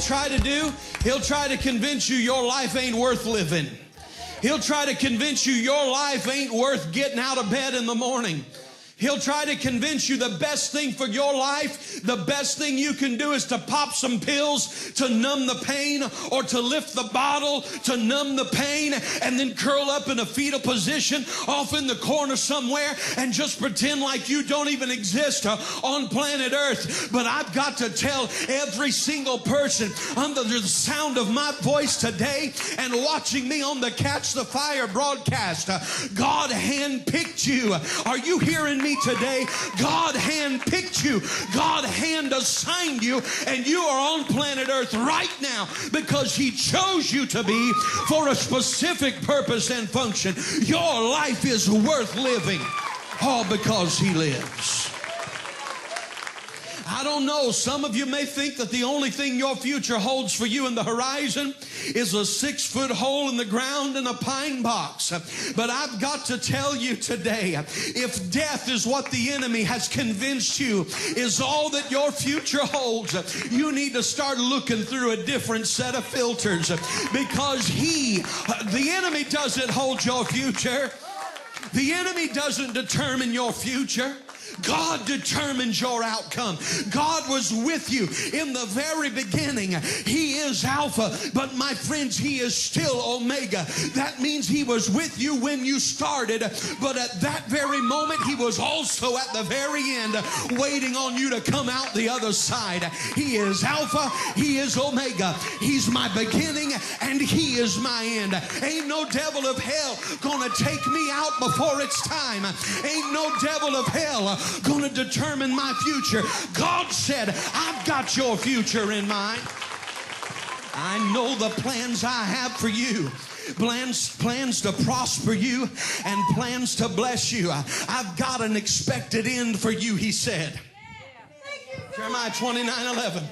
try to do? He'll try to convince you your life ain't worth living. He'll try to convince you your life ain't worth getting out of bed in the morning. He'll try to convince you the best thing for your life, the best thing you can do is to pop some pills to numb the pain, or to lift the bottle to numb the pain, and then curl up in a fetal position off in the corner somewhere and just pretend like you don't even exist on planet Earth. But I've got to tell every single person under the sound of my voice today and watching me on the Catch the Fire broadcast, God handpicked you. Are you hearing me today? God handpicked you. God hand assigned you, and you are on planet Earth right now because He chose you to be for a specific purpose and function. Your life is worth living, all because He lives. I don't know. Some of you may think that the only thing your future holds for you in the horizon is a 6-foot hole in the ground in a pine box. But I've got to tell you today, if death is what the enemy has convinced you is all that your future holds, you need to start looking through a different set of filters, because the enemy doesn't hold your future. The enemy doesn't determine your future. God determines your outcome. God was with you in the very beginning. He is Alpha, but my friends, He is still Omega. That means He was with you when you started, but at that very moment, He was also at the very end waiting on you to come out the other side. He is Alpha, He is Omega. He's my beginning and He is my end. Ain't no devil of hell gonna take me out before it's time. Ain't no devil of hell going to determine my future. God said, I've got your future in mind. I know the plans I have for you. Plans to prosper you and plans to bless you. I've got an expected end for you, He said. Jeremiah 29:11.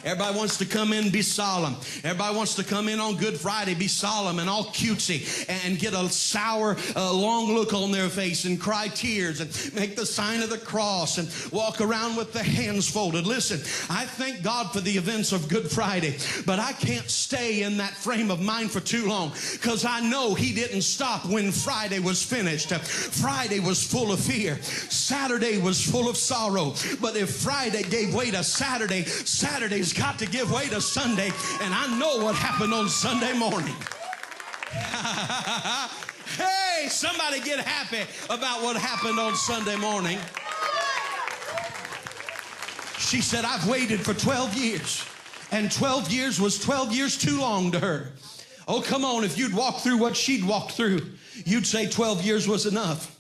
Everybody wants to come in, be solemn. Everybody wants to come in on Good Friday, be solemn and all cutesy and get a sour, long look on their face and cry tears and make the sign of the cross and walk around with the hands folded. Listen, I thank God for the events of Good Friday, but I can't stay in that frame of mind for too long, because I know He didn't stop when Friday was finished. Friday was full of fear. Saturday was full of sorrow. But if Friday gave way to Saturday, Saturday's got to give way to Sunday, and I know what happened on Sunday morning. Hey, somebody get happy about what happened on Sunday morning. She said, I've waited for 12 years, and 12 years was 12 years too long to her. Oh, come on, if you'd walk through what she'd walked through, you'd say 12 years was enough.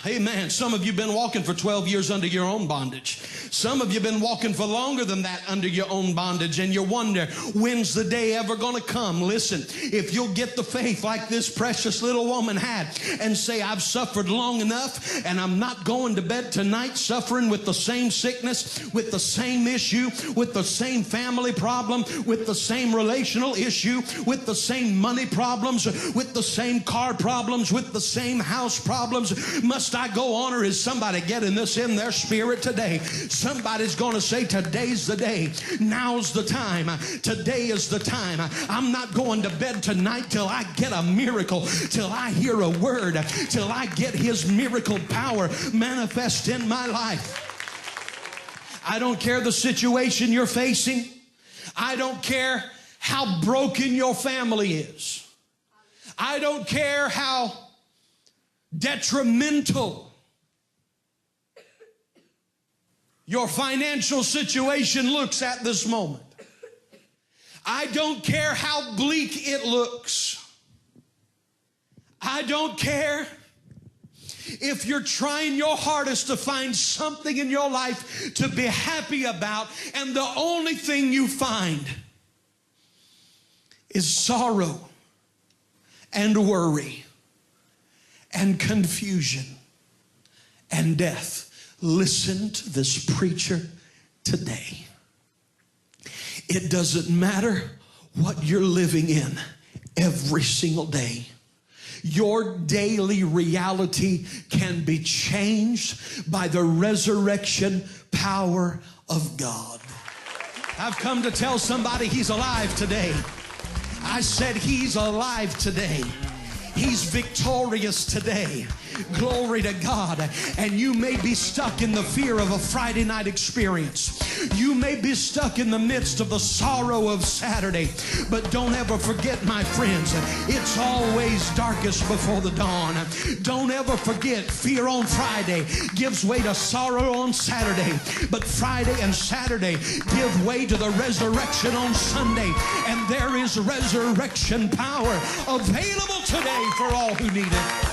Amen. Some of you have been walking for 12 years under your own bondage. Some of you have been walking for longer than that under your own bondage, and you wonder, when's the day ever going to come? Listen, if you'll get the faith like this precious little woman had and say, I've suffered long enough, and I'm not going to bed tonight suffering with the same sickness, with the same issue, with the same family problem, with the same relational issue, with the same money problems, with the same car problems, with the same house problems. Must I go on, or is somebody getting this in their spirit today? Somebody's going to say, today's the day. Now's the time. Today is the time. I'm not going to bed tonight till I get a miracle, till I hear a word, till I get His miracle power manifest in my life. I don't care the situation you're facing. I don't care how broken your family is. I don't care how detrimental your financial situation looks at this moment. I don't care how bleak it looks. I don't care if you're trying your hardest to find something in your life to be happy about, and the only thing you find is sorrow and worry and confusion and death. Listen to this preacher today. It doesn't matter what you're living in every single day. Your daily reality can be changed by the resurrection power of God. I've come to tell somebody he's alive today. I said he's alive today. He's victorious today. Glory to God. And you may be stuck in the fear of a Friday night experience. You may be stuck in the midst of the sorrow of Saturday. But don't ever forget, my friends, it's always darkest before the dawn. Don't ever forget, fear on Friday gives way to sorrow on Saturday. But Friday and Saturday give way to the resurrection on Sunday. And there is resurrection power available today for all who need it.